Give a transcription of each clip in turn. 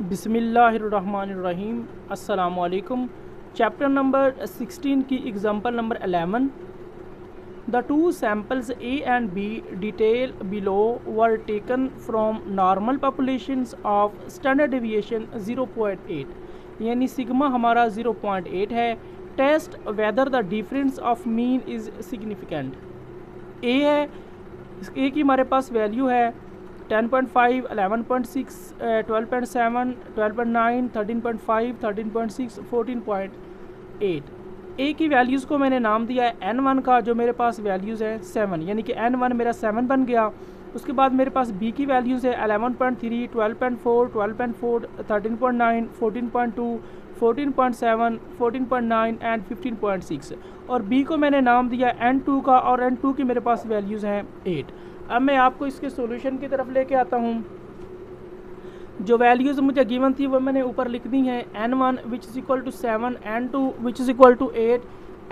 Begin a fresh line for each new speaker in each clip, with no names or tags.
बिस्मिल्लाहिर्रहमानिर्रहीम। अस्सलामुअलैकुम। Chapter number 16 की example number 11। The two samples A and B detail below were taken from normal populations of standard deviation 0.8, यानी sigma हमारा 0.8 है। Test whether the difference of mean is significant. A है, A की हमारे पास value है 10.5, 11.6, 12.7, 12.9, 13.5, 13.6, 14.8। ए की values को मैंने नाम दिया है n1 का, जो मेरे पास वैल्यूज़ है 7, यानी कि n1 मेरा 7 बन गया। उसके बाद मेरे पास बी की वैल्यूज़ है 11.3, 12.4, 12.4, 13.9, 14.2, 14.7, 14.9 एंड 15.6। और बी को मैंने नाम दिया n2 का, और n2 की मेरे पास वैल्यूज़ हैं 8। अब मैं आपको इसके सॉल्यूशन की तरफ लेके आता हूँ। जो वैल्यूज़ मुझे गिवन थी वो मैंने ऊपर लिख दी हैं। n1 which is equal to 7, n2 which is equal to 8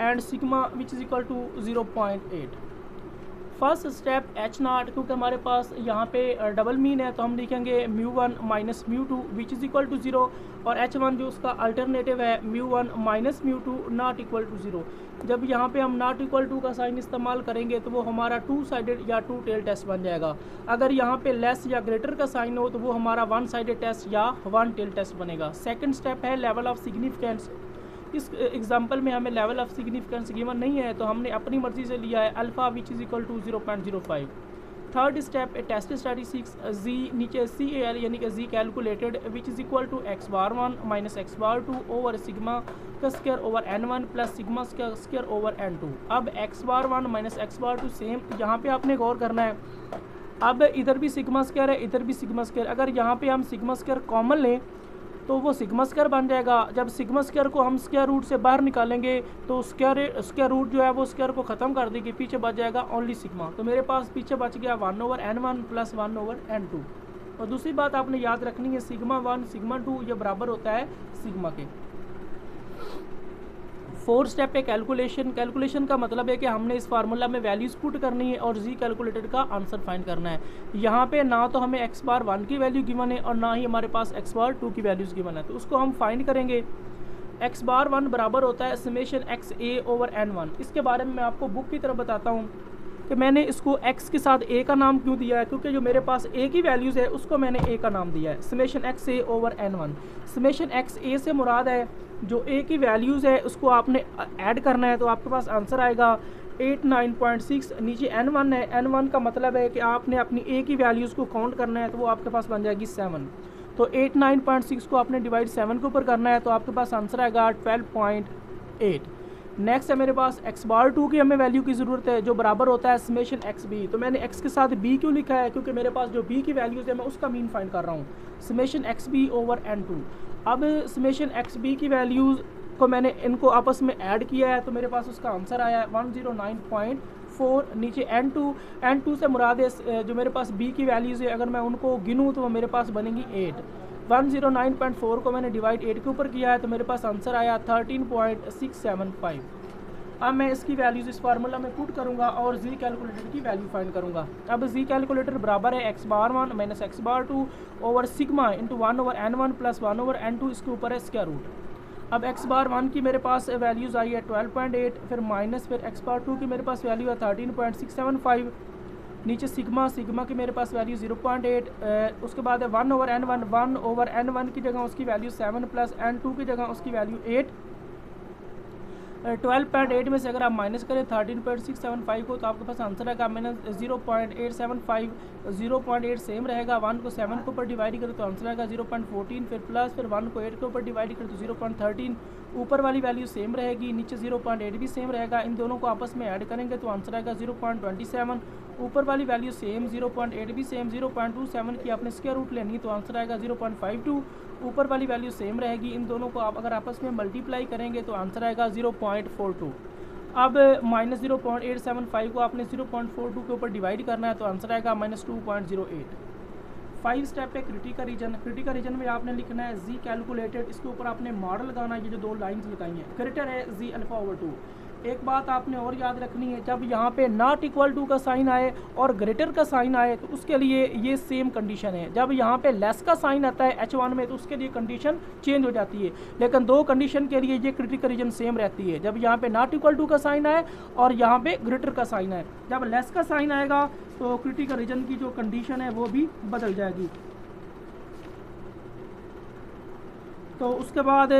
and sigma which is equal to 0.8। First step h0, क्योंकि हमारे पास यहाँ पे डबल मीन है तो हम लिखेंगे μ1 minus μ2 which is equal to 0, और h1 जो उसका अल्टरनेटिव है μ1 माइनस μ2 नॉट इक्वल टू 0। जब यहाँ पे हम नॉट इक्वल टू का साइन इस्तेमाल करेंगे तो वो हमारा टू साइडेड या टू टेल टेस्ट बन जाएगा। अगर यहाँ पे लेस या ग्रेटर का साइन हो तो वो हमारा वन साइडेड टेस्ट या वन टेल टेस्ट बनेगा। सेकंड स्टेप है लेवल ऑफ सिग्निफिकेंस। इस एग्जाम्पल में हमें लेवल ऑफ सिग्निफिकेंस गिवन नहीं है तो हमने अपनी मर्जी से लिया है alpha which is equal to 0.05। Third step test statistics Z, नीचे सी ए एल यानी कि Z calculated which is equal to x⁴1 minus x⁴2 over sigma का square over n1 plus sigma का स्क्वायर ओवर n2। अब x⁴1 minus x⁴2 same, यहाँ पे आपने गौर करना है। अब इधर भी सिग्मा स्क्वायर है, इधर भी सिग्मा स्क्वायर। अगर यहाँ पे हम सिग्मा स्क्वायर कॉमन लें तो वो सिग्मा स्क्वायर बन जाएगा। जब सिग्मा स्क्वायर को हम स्क्वायर रूट से बाहर निकालेंगे तो स्क्वायर रूट जो है वो स्क्वायर को ख़त्म कर देगी, पीछे बच जाएगा ओनली सिग्मा। तो मेरे पास पीछे बच गया 1 over n1 plus 1 over n2। और दूसरी बात आपने याद रखनी है, सिग्मा 1 सिग्मा 2 ये बराबर होता है सिग्मा के। फोर्थ स्टेप है कैलकुलेशन। कैलकुलेशन का मतलब है कि हमने इस फार्मूला में वैल्यूज पुट करनी है और जी कैलकुलेटेड का आंसर फाइंड करना है। यहाँ पे ना तो हमें x⁴1 की वैल्यू गिवन है और ना ही हमारे पास x⁴2 की वैल्यूज़ गिवन है, तो उसको हम फाइंड करेंगे। x⁴1 बराबर होता है समेशन xa ओवर n1। इसके बारे में मैं आपको बुक की तरफ बताता हूँ कि मैंने इसको x के साथ a का नाम क्यों दिया है, क्योंकि जो मेरे पास a की वैल्यूज़ है उसको मैंने a का नाम दिया है, summation xa over n1। Summation xa से मुराद है जो a की वैल्यूज़ है उसको आपने ऐड करना है, तो आपके पास आंसर आएगा 89.6। नीचे n1 है, n1 का मतलब है कि आपने अपनी a की वैल्यूज़ को काउंट करना है, तो वो आपके पास बन जाएगी 7। तो 89.6 को आपने डिवाइड 7 के ऊपर करना है, तो आपके पास आंसर आएगा 12.8। नेक्स्ट है मेरे पास x⁴2 की हमें वैल्यू की ज़रूरत है, जो बराबर होता है समेशन xb। तो मैंने x के साथ b क्यों लिखा है, क्योंकि मेरे पास जो b की वैल्यूज़ है मैं उसका मीन फाइंड कर रहा हूँ, समेशन xb ओवर n2। अब समेशन xb की वैल्यूज़ को मैंने इनको आपस में ऐड किया है, तो मेरे पास उसका आंसर आया है 109.4। नीचे n2 से मुराद है जो मेरे पास b की वैल्यूज़ है, अगर मैं उनको गिनूँ तो वो मेरे पास बनेंगी 8। 109.4 को मैंने डिवाइड 8 के ऊपर किया है, तो मेरे पास आंसर आया 13.675। अब मैं इसकी वैल्यूज़ इस फार्मूला में पुट करूँगा और जी कैलकुलेटर की वैल्यू फाइंड करूँगा। अब जी कैलकुलेटर बराबर है x⁴1 minus x⁴2 over sigma into 1 over n1 plus 1 over n2, इसके ऊपर है स्क्वायर रूट। अब x⁴1 की मेरे पास वैल्यूज़ आई है 12.8, फिर माइनस फिर x⁴2 की मेरे पास वैल्यू है 13.675। नीचे सिग्मा की मेरे पास वैल्यू 0.8। उसके बाद है 1 ओवर n1, 1 ओवर n1 की जगह उसकी वैल्यू 7 प्लस n2 की जगह उसकी वैल्यू 8। 12.8 में से अगर आप माइनस करें 13.675 को, तो आपके पास आंसर आएगा माइनस 0.875। 0.8 सेम रहेगा, 1 को 7 के ऊपर डिवाइड करें तो आंसर आएगा 0.14, फिर प्लस फिर 1 को 8 के ऊपर डिवाइड करें तो 0.13। ऊपर वाली वैल्यू सेम रहेगी, नीचे 0.8 भी सेम रहेगा। इन दोनों को आपस में ऐड करेंगे तो आंसर आएगा 0.27। ऊपर वाली वैल्यू सेम, 0.8 भी सेम, 0.27 की आपने स्क्वायर रूट लेनी तो आंसर आएगा 0.52। ऊपर वाली वैल्यू सेम रहेगी, इन दोनों को आप अगर आपस में मल्टीप्लाई करेंगे तो आंसर आएगा 0.42। अब माइनस 0.875 को आपने 0.42 के ऊपर डिवाइड करना है, तो आंसर आएगा माइनस 2.08। 5 स्टेप है क्रिटिकल रीजन। क्रिटिकल रीजन में आपने लिखना है जी कैलकुलेटेड, इसके ऊपर आपने मॉडल लगाना है। ये जो दो लाइंस लगाई हैं, क्रिटिकल है जी अल्फा ओवर 2, एक बात आपने और याद रखनी है, जब यहाँ पे नॉट इक्वल टू का साइन आए और ग्रेटर का साइन आए तो उसके लिए ये सेम कंडीशन है। जब यहाँ पे लेस का साइन आता है H1 में तो उसके लिए कंडीशन चेंज हो जाती है, लेकिन दो कंडीशन के लिए ये क्रिटिकल रीजन सेम रहती है। जब यहाँ पे नॉट इक्वल टू का साइन आए और यहाँ पे ग्रेटर का साइन आए, जब लेस का साइन आएगा तो क्रिटिकल रीजन की जो कंडीशन है वो भी बदल जाएगी। तो उसके बाद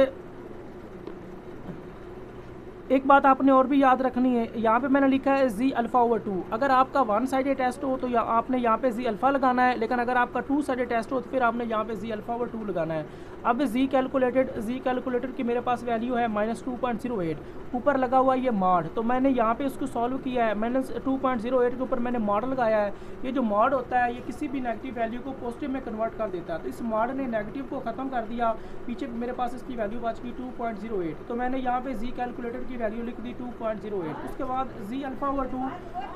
एक बात आपने और भी याद रखनी है, यहाँ पे मैंने लिखा है जी अल्फ़ा ओवर 2। अगर आपका वन साइडेड टेस्ट हो तो आपने यहाँ पे जी अल्फ़ा लगाना है, लेकिन अगर आपका टू साइडेड टेस्ट हो तो फिर आपने यहाँ पे जी अल्फ़ा ओवर 2 लगाना है। अब जी कैलकुलेटेड की मेरे पास वैल्यू है -2.08, ऊपर लगा हुआ ये मॉड, तो मैंने यहाँ पे इसको सॉल्व किया है। -2.08 के ऊपर मैंने मॉड लगाया है। ये जो मॉड होता है ये किसी भी नेगेटिव वैल्यू को पॉजिटिव में कन्वर्ट कर देता है, तो इस मॉड ने नेगेटिव को ख़त्म कर दिया। पीछे मेरे पास इसकी वैल्यू बच गई 2.08, तो मैंने यहाँ पे जी कैलकुलेटेड की वैल्यू लिख दी 2.08। उसके बाद जी अल्फ़ा ओवर 2,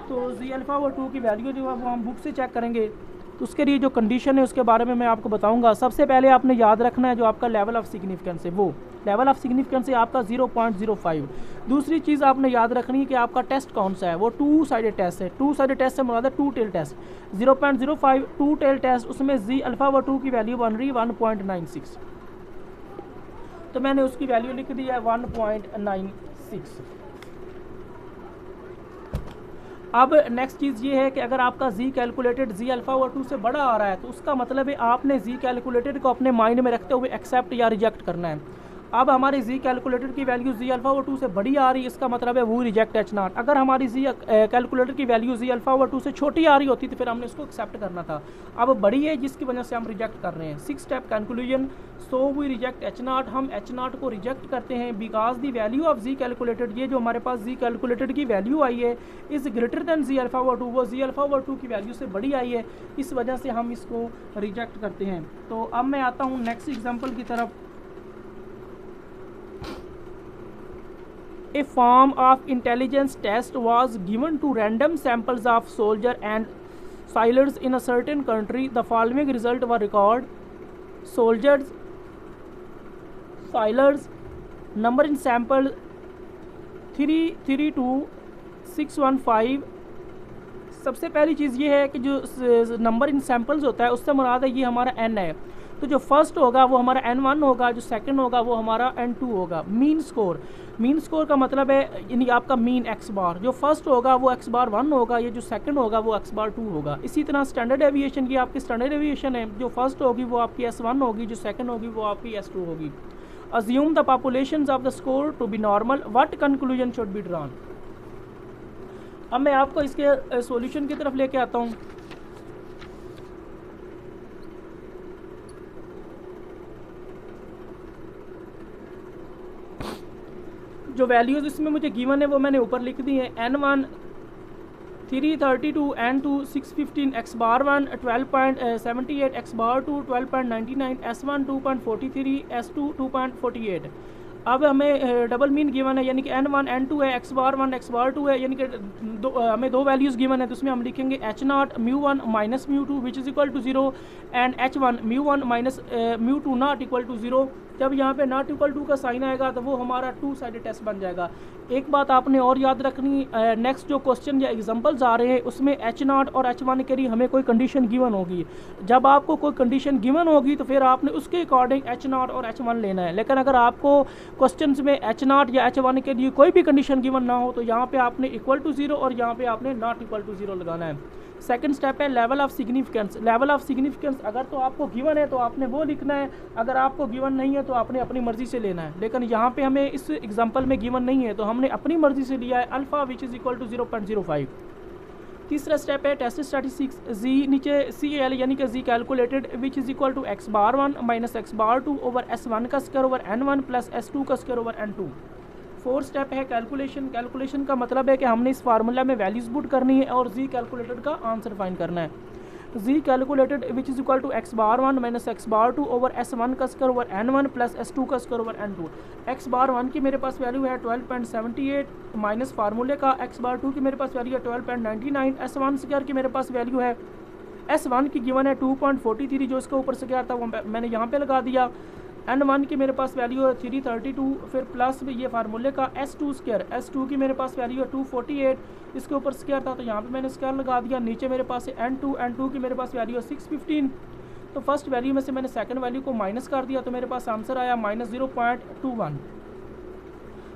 तो जी अल्फ़ा ओवर 2 की वैल्यू जो है वो हम बुक से चेक करेंगे, तो उसके लिए जो कंडीशन है उसके बारे में मैं आपको बताऊंगा। सबसे पहले आपने याद रखना है जो आपका लेवल ऑफ सिग्निफिकेंस है, वो लेवल ऑफ सिग्निफिकेंस है आपका 0.05। दूसरी चीज़ आपने याद रखनी है कि आपका टेस्ट कौन सा है, वो टू साइडेड टेस्ट है। टू साइडेड टेस्ट से मुराद है two tail test. 0.05 two tail test, उसमें जी अल्फ़ा ओवर 2 की वैल्यू बन रही 1.96, तो मैंने उसकी वैल्यू लिख दी है 1.96। अब नेक्स्ट चीज़ ये है कि अगर आपका जी कैलकुलेटेड जी अल्फ़ा ओवर 2 से बड़ा आ रहा है तो उसका मतलब है आपने जी कैलकुलेटेड को अपने माइंड में रखते हुए एक्सेप्ट या रिजेक्ट करना है। अब हमारी जी कैलकुलेटेड की वैल्यू जी अल्फ़ा ओवर 2 से बड़ी आ रही है, इसका मतलब है वो रिजेक्ट H0। अगर हमारी जी कैलकुलेटेड की वैल्यू जी अल्फ़ा ओवर 2 से छोटी आ रही होती तो फिर हमने उसको एक्सेप्ट करना था। अब बड़ी है जिसकी वजह से हम रिजेक्ट कर रहे हैं। 6 step conclusion, so we reject H0, हम H0 को रिजेक्ट करते हैं because the value of Z calculated, ये जो हमारे पास जी कैलकुलेटेड की वैल्यू आई है is greater than Z alpha over 2, वो जी अल्फ़ा ओवर 2 की वैल्यू से बड़ी आई है, इस वजह से हम इसको रिजेक्ट करते हैं। तो अब मैं आता हूँ नेक्स्ट एग्जाम्पल की तरफ। A form of intelligence test was given to random samples of soldiers and sailors in a certain country. The following results were recorded: soldiers, sailors, number in sample 332,615। सबसे पहली चीज़ ये है कि जो नंबर इन सैम्पल्स होता है उससे मुराद है ये हमारा n है, तो जो फर्स्ट होगा वो हमारा n1 होगा, जो सेकंड होगा वो हमारा n2 होगा। मीन स्कोर का मतलब है यानी आपका मीन x बार, जो फर्स्ट होगा वो x बार 1 होगा, ये जो सेकंड होगा वो x बार 2 होगा। इसी तरह स्टैंडर्ड एविएशन की आपकी स्टैंडर्ड एविएशन है, जो फर्स्ट होगी वो आपकी S1 होगी, जो सेकंड होगी वो आपकी S2 होगी। Assume the populations of the score to be normal, what conclusion should be drawn. अब मैं आपको इसके सॉल्यूशन की तरफ लेके आता हूँ। जो वैल्यूज़ इसमें मुझे गिवन है वो मैंने ऊपर लिख दी है। n1 332, n2 615, x bar 1 12.78, x bar 2 12.99, s1 2.43, s2 2.48। अब हमें डबल मीन गिवन है, यानी कि n1 n2 है, x बार 1 x बार 2 है, यानी कि हमें दो वैल्यूज़ गिवन है, तो उसमें हम लिखेंगे H0 μ1 minus μ2 which is equal to 0 and H1 μ1 minus μ2 not equal to 0। जब यहाँ पे नॉट इक्वल टू का साइन आएगा तो वो हमारा टू साइडेड टेस्ट बन जाएगा। एक बात आपने और याद रखनी, नेक्स्ट जो क्वेश्चन या एग्जांपल्स आ रहे हैं उसमें H0 और H1 के लिए हमें कोई कंडीशन गिवन होगी। जब आपको कोई कंडीशन गिवन होगी तो फिर आपने उसके अकॉर्डिंग H0 और H1 लेना है, लेकिन अगर आपको क्वेश्चंस में H0 या H1 के लिए कोई भी कंडीशन गिवन ना हो तो यहाँ पे आपने इक्वल टू 0 और यहाँ पे आपने नॉट इक्वल टू 0 लगाना है। सेकंड स्टेप है level of significance. Level of significance अगर तो आपको गिवन है तो आपने वो लिखना है, अगर आपको गिवन नहीं है तो आपने अपनी मर्ज़ी से लेना है। लेकिन यहाँ पे हमें इस एग्जांपल में गिवन नहीं है तो हमने अपनी मर्ज़ी से लिया है alpha which is equal to 0.05। तीसरा स्टेप है टेस्ट स्टैटिस्टिक्स, जी नीचे CAL यानी कि Z calculated which is equal to x bar 1 minus x bar 2 over S1 का square over n1 plus S2 का square over n2। Fourth step है calculation. Calculation का मतलब है कि हमने इस फार्मूला में वैल्यूज पुट करनी है और जी कैलकुलेटेड का आंसर फाइंड करना है। Z calculated which is equal to x bar 1 minus x bar 2 over S1 का square over n1 plus S2 का square over n2। x bar 1 की मेरे पास वैल्यू है 12.78 माइनस फार्मूले का x बार 2 की मेरे पास वैल्यू है 12.99। S1 स्क्वायर की मेरे पास वैल्यू है S1 की गिवन है 2.43, जो इसके ऊपर से क्या था वो मैंने यहाँ पे लगा दिया। n1 की मेरे पास वैल्यू है 332, फिर प्लस ये फार्मूले का s2 स्क्वायर, s2 की मेरे पास वैल्यू है 248, इसके ऊपर स्क्वायर था तो यहाँ पे मैंने स्क्वायर लगा दिया। नीचे मेरे पास है n2 की मेरे पास वैल्यू है 615, तो फर्स्ट वैल्यू में से मैंने सेकंड वैल्यू को माइनस कर दिया तो मेरे पास आंसर आया -0.21।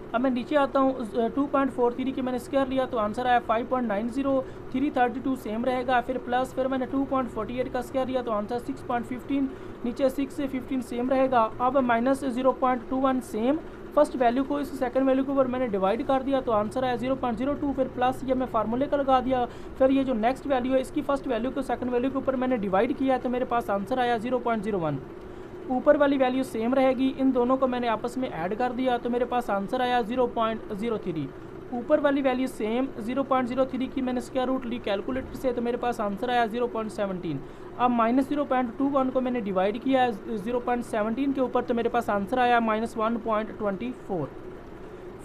अब मैं नीचे आता हूँ, 2.43 की मैंने स्क्वायर लिया तो आंसर आया 5.90, 332 सेम रहेगा, फिर प्लस, फिर मैंने 2.48 का स्क्वायर लिया तो आंसर 6.15, नीचे 6 से 15 सेम रहेगा। अब -0.21 सेम, फर्स्ट वैल्यू को इस सेकंड वैल्यू के ऊपर मैंने डिवाइड कर दिया तो आंसर आया 0.02, फिर प्लस ये मैं फार्मूले का लगा दिया, फिर ये जो नेक्स्ट वैल्यू है इसकी फर्स्ट वैल्यू को सेकंड वैल्यू के ऊपर मैंने डिवाइड किया तो मेरे पास आंसर आया 0.01। ऊपर वाली वैल्यू सेम रहेगी, इन दोनों को मैंने आपस में ऐड कर दिया तो मेरे पास आंसर आया 0.03। ऊपर वाली वैल्यू सेम, 0.03 की मैंने स्क्वायर रूट ली कैलकुलेटर से तो मेरे पास आंसर आया 0.17। अब -0.21 को मैंने डिवाइड किया 0.17 के ऊपर तो मेरे पास आंसर आया -1.24।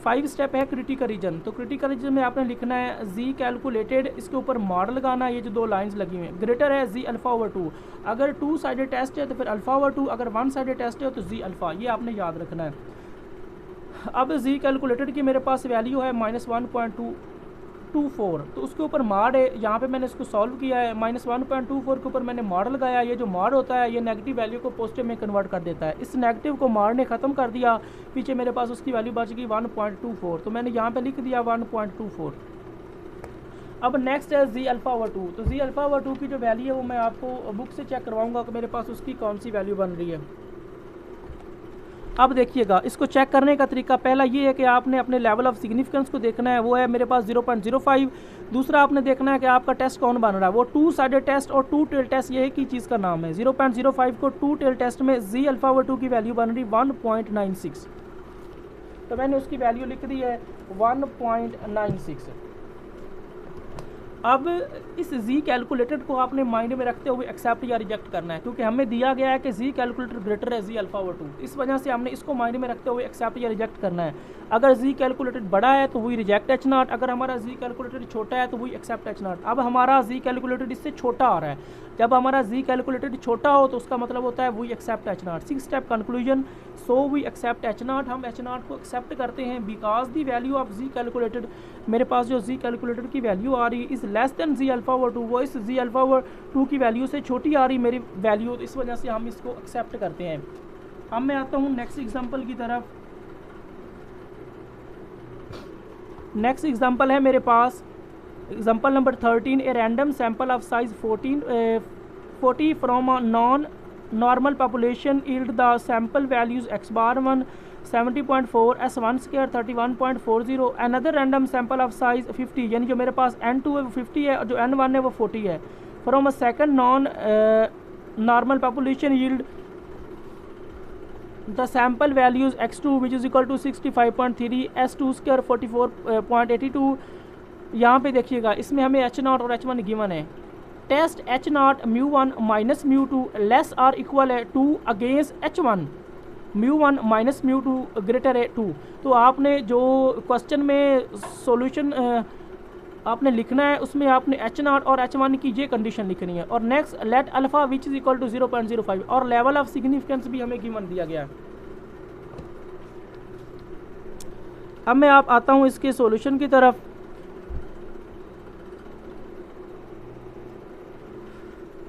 5 स्टेप है क्रिटिकल रीजन, तो क्रिटिकल रीजन में आपने लिखना है जी कैलकुलेटेड, इसके ऊपर मॉडल लगाना, ये जो दो लाइंस लगी हुई हैं, ग्रेटर है जी अल्फ़ा ओवर 2, अगर 2 साइडेड टेस्ट है तो फिर अल्फ़ा ओवर 2, अगर 1 साइडेड टेस्ट है तो जी अल्फ़ा, ये आपने याद रखना है। अब जी कैलकुलेटेड की मेरे पास वैल्यू है -1.24, तो उसके ऊपर मॉड है, यहाँ पे मैंने इसको सॉल्व किया है, -1.24 के ऊपर मैंने मॉड लगाया। ये जो मॉड होता है ये नेगेटिव वैल्यू को पॉजिटिव में कन्वर्ट कर देता है, इस नेगेटिव को मॉड ने ख़त्म कर दिया, पीछे मेरे पास उसकी वैल्यू बच गई 1.24, तो मैंने यहाँ पे लिख दिया 1.24। अब नेक्स्ट है जी अल्फ़ा ओवर 2, तो जी अल्फ़ा ओवर 2 की जो वैल्यू है वो मैं आपको बुक से चेक करवाऊँगा कि मेरे पास उसकी कौन सी वैल्यू बन रही है। अब देखिएगा, इसको चेक करने का तरीका पहला ये है कि आपने अपने लेवल ऑफ सिग्निफिकेंस को देखना है, वो है मेरे पास 0.05। दूसरा आपने देखना है कि आपका टेस्ट कौन बन रहा है, वो 2 साइडेड टेस्ट और 2 टेल टेस्ट, ये एक ही चीज़ का नाम है। 0.05 को 2 टेल टेस्ट में जी अल्फ़ा ओवर 2 की वैल्यू बन रही 1.96, तो मैंने उसकी वैल्यू लिख दी है 1.96। अब इस जी कैलकुलेटेड को आपने माइंड में रखते हुए एक्सेप्ट या रिजेक्ट करना है, क्योंकि हमें दिया गया है कि जी कैलकुलेटेड ग्रेटर है जी अल्फ़ा ओवर 2, इस वजह से हमने इसको माइंड में रखते हुए एक्सेप्ट या रिजेक्ट करना है। अगर जी कैलकुलेटेड बड़ा है तो वही रिजेक्ट H0, अगर हमारा जी कैलकुलेटेड छोटा है तो वही एक्सेप्ट H0। अब हमारा जी कैलकुलेटेड इससे छोटा आ रहा है, जब हमारा जी कैलकुलेटेड छोटा हो तो उसका मतलब होता है वही accept H0। 6 step conclusion, so we accept H0, हम H0 को एक्सेप्ट करते हैं because the value of Z calculated, मेरे पास जो जी कैलकुलेटेड की वैल्यू आ रही है is less than Z alpha over 2, वो इस जी अल्फ़ा ओवर 2 की वैल्यू से छोटी आ रही मेरी वैल्यू, तो इस वजह से हम इसको एक्सेप्ट करते हैं। अब मैं आता हूँ नेक्स्ट एग्जांपल की तरफ। नेक्स्ट एग्जांपल है मेरे पास example number 13, a random sample of size 40 from a non normal population yield the sample values x bar 1 70.4, S1 square 31.40, another random sample of size 50, यानी जो मेरे पास N2 है वो 50 है और जो N1 है वो 40 है, from a second non normal population yield the sample values x2 which is equal to 65.3, S2 square 44.82। यहाँ पे देखिएगा, इसमें हमें H0 और H1 गिवन है। Test H0 μ1 minus μ2 less are equal है 2 अगेंस्ट H1 μ1 माइनस μ2 ग्रेटर है 2। तो आपने जो क्वेश्चन में सॉल्यूशन आपने लिखना है उसमें आपने H0 और H1 की ये कंडीशन लिखनी है, और next let alpha which is equal to 0.05, और लेवल ऑफ सिग्निफिकेंस भी हमें गिवन दिया गया है। अब मैं आप आता हूँ इसके सॉल्यूशन की तरफ।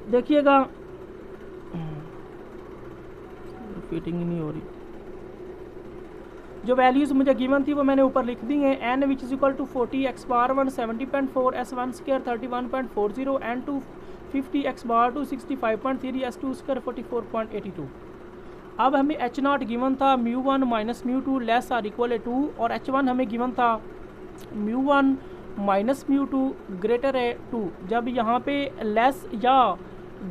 देखिएगा, फिटिंग ही नहीं हो रही, जो वैल्यूज़ मुझे गिवन थी वो मैंने ऊपर लिख दी हैं। n which is equal to 40, x bar 1 70.4, S1 square 31.40, N2 50, x bar 2 65.3, S2 square 44.82। अब हमें H0 गिवन था μ1 माइनस μ2 लेस आर इक्वल है 2, और H1 हमें गिवन था μ1 माइनस μ2 ग्रेटर है 2। जब यहाँ पे लेस या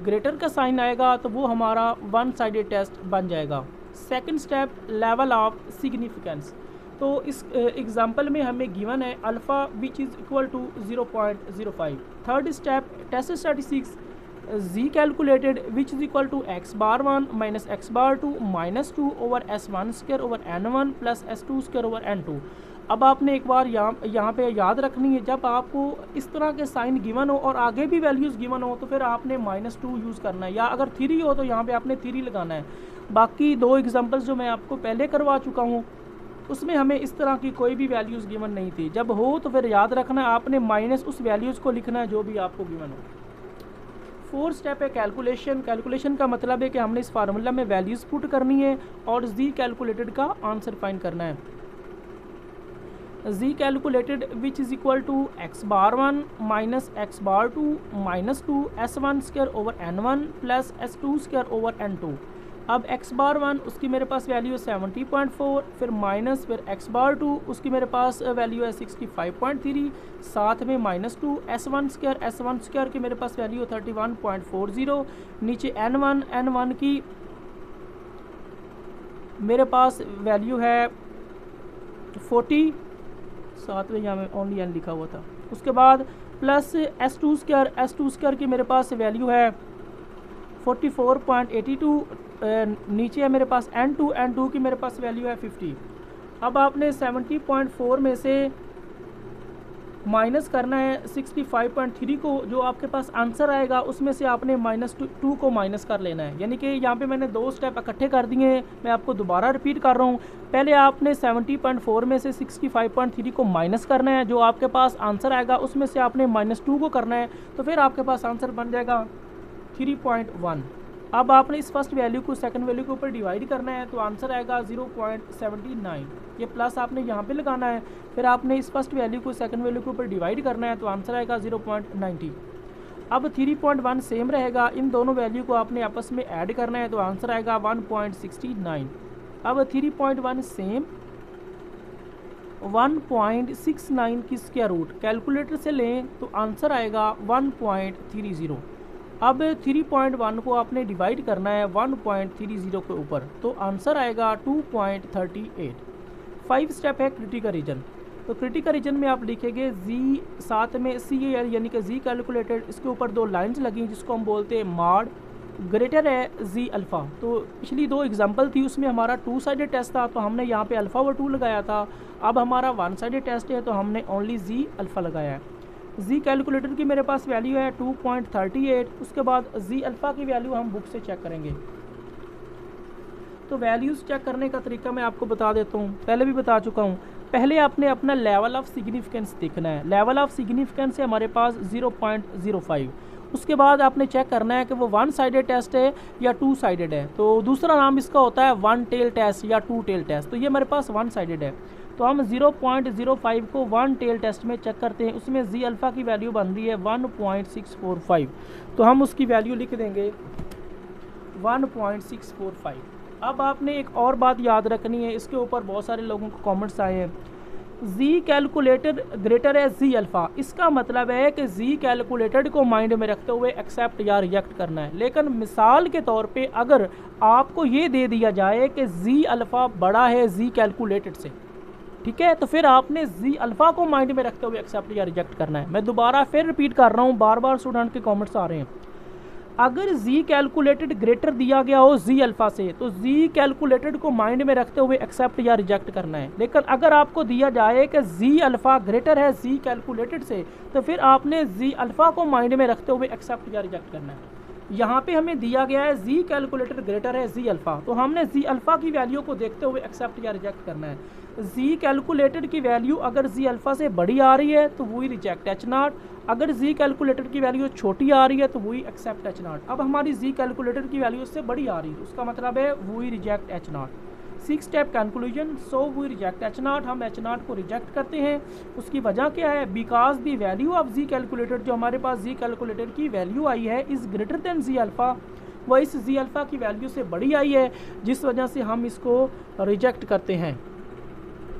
ग्रेटर का साइन आएगा तो वो हमारा वन साइडेड टेस्ट बन जाएगा। Second step level of significance, तो इस एग्जांपल में हमें गिवन है alpha which is equal to 0.05। Third step test statistics, Z calculated which is equal to x bar 1 minus x bar 2 minus 2 over S1 square over N1 plus S2 square over N2। अब आपने एक बार यहाँ पे याद रखनी है, जब आपको इस तरह के साइन गिवन हो और आगे भी वैल्यूज़ गिवन हो तो फिर आपने -2 यूज़ करना है, या अगर 3 हो तो यहाँ पे आपने 3 लगाना है। बाकी 2 एग्जांपल्स जो मैं आपको पहले करवा चुका हूँ उसमें हमें इस तरह की कोई भी वैल्यूज़ गिवन नहीं थी। जब हो तो फिर याद रखना आपने माइनस उस वैल्यूज़ को लिखना है जो भी आपको गिवन हो। 4 स्टेप है कैलकुलेशन। कैलकुलेशन का मतलब है कि हमने इस फार्मूला में वैल्यूज़ पुट करनी है और जी कैलकुलेटेड का आंसर फाइंड करना है। Z calculated which is equal to x bar 1 minus x bar 2 minus 2 s1 square over n1 plus s2 square over n2। अब x बार 1 उसकी मेरे पास वैल्यू है 70.4, फिर माइनस फिर x बार 2 उसकी मेरे पास वैल्यू है 65.3, साथ में -2 s1 स्क्वायर की मेरे पास वैल्यू है 31.40, नीचे n1 की मेरे पास वैल्यू है 40, साथ में यहाँ में ओनली n लिखा हुआ था। उसके बाद प्लस s2 स्क्वायर की मेरे पास वैल्यू है 44.82, नीचे है मेरे पास n2 की मेरे पास वैल्यू है 50। अब आपने 70.4 में से माइनस करना है 65.3 को, जो आपके पास आंसर आएगा उसमें से आपने -2 को माइनस कर लेना है। यानी कि यहाँ पे मैंने 2 स्टेप इकट्ठे कर दिए हैं, मैं आपको दोबारा रिपीट कर रहा हूँ। पहले आपने 70.4 में से 65.3 को माइनस करना है, जो आपके पास आंसर आएगा उसमें से आपने -2 को करना है, तो फिर आपके पास आंसर बन जाएगा 3.1। अब आपने इस फर्स्ट वैल्यू को सेकंड वैल्यू के ऊपर डिवाइड करना है तो आंसर आएगा 0.79। ये प्लस आपने यहाँ पे लगाना है, फिर आपने इस फर्स्ट वैल्यू को सेकंड वैल्यू के ऊपर डिवाइड करना है तो आंसर आएगा 0.90। अब 3.1 सेम रहेगा, इन दोनों वैल्यू को आपने आपस में ऐड करना है तो आंसर आएगा 1.69। अब 3.1 सेम 1.69 की स्क्वायर रूट कैलकुलेटर से लें तो आंसर आएगा 1.30। अब 3.1 को आपने डिवाइड करना है 1.30 के ऊपर तो आंसर आएगा 2.38। 5 स्टेप है क्रिटिकल रीजन। तो क्रिटिकल रीजन में आप लिखेंगे जी, साथ में CAL यानी कि जी कैलकुलेटेड, इसके ऊपर 2 लाइंस लगी जिसको हम बोलते हैं मॉड, ग्रेटर है जी अल्फ़ा। तो पिछली 2 एग्जांपल थी उसमें हमारा 2 साइडेड टेस्ट था तो हमने यहाँ पे अल्फ़ा व 2 लगाया था। अब हमारा 1 साइडेड टेस्ट है तो हमने ओनली जी अल्फ़ा लगाया है। जी कैलकुलेटर की मेरे पास वैल्यू है 2.38। उसके बाद जी अल्फ़ा की वैल्यू हम बुक से चेक करेंगे। तो वैल्यूज़ चेक करने का तरीका मैं आपको बता देता हूँ, पहले भी बता चुका हूँ। पहले आपने अपना लेवल ऑफ सिग्निफिकेंस देखना है। लेवल ऑफ सिग्निफिकेंस है हमारे पास 0.05। उसके बाद आपने चेक करना है कि वो 1 साइडेड टेस्ट है या 2 साइडेड है। तो दूसरा नाम इसका होता है 1 टेल टेस्ट या 2 टेल टेस्ट। तो ये मेरे पास 1 साइडेड है तो हम 0.05 को 1 टेल टेस्ट में चेक करते हैं। उसमें जी अल्फ़ा की वैल्यू बन रही है 1.645 तो हम उसकी वैल्यू लिख देंगे 1.645। अब आपने एक और बात याद रखनी है, इसके ऊपर बहुत सारे लोगों को कमेंट्स आए हैं। जी कैलकुलेटेड ग्रेटर है जी अल्फ़ा, इसका मतलब है कि जी कैलकुलेटेड को माइंड में रखते हुए एक्सेप्ट या रिजेक्ट करना है। लेकिन मिसाल के तौर पे अगर आपको ये दे दिया जाए कि जी अल्फ़ा बड़ा है जी कैलकुलेटेड से, ठीक है, तो फिर आपने जी अल्फ़ा को माइंड में रखते हुए एक्सेप्ट या रिजेक्ट करना है। मैं दोबारा फिर रिपीट कर रहा हूँ, बार बार स्टूडेंट के कमेंट्स आ रहे हैं। अगर जी कैलकुलेटेड ग्रेटर दिया गया हो जी अल्फ़ा से तो जी कैलकुलेटेड को माइंड में रखते हुए एक्सेप्ट या रिजेक्ट करना है। लेकिन अगर आपको दिया जाए कि जी अल्फ़ा ग्रेटर है जी कैलकुलेटेड से तो फिर आपने जी अल्फ़ा को माइंड में रखते हुए एक्सेप्ट या रिजेक्ट करना है। यहाँ पे हमें दिया गया है जी कैलकुलेटेड ग्रेटर है जी अल्फ़ा, तो हमने जी अल्फ़ा की वैल्यू को देखते हुए एक्सेप्ट या रिजेक्ट करना है। जी कैलकुलेटेड की वैल्यू अगर जी अल्फ़ा से बड़ी आ रही है तो वही रिजेक्ट H0, अगर जी कैलकुलेटेड की वैल्यू छोटी आ रही है तो वही एक्सेप्ट H0। अब हमारी जी कैलकुलेटेड की वैल्यू उससे बड़ी आ रही है, उसका मतलब है वही reject H0। 6 step conclusion, so we reject H0, हम H0 को रिजेक्ट करते हैं। उसकी वजह क्या है? Because the value of Z calculated, जो हमारे पास जी कैलकुलेटेड की वैल्यू आई है is greater than Z alpha, वह इस जी अल्फ़ा की वैल्यू से बड़ी आई है, जिस वजह से हम इसको रिजेक्ट करते हैं।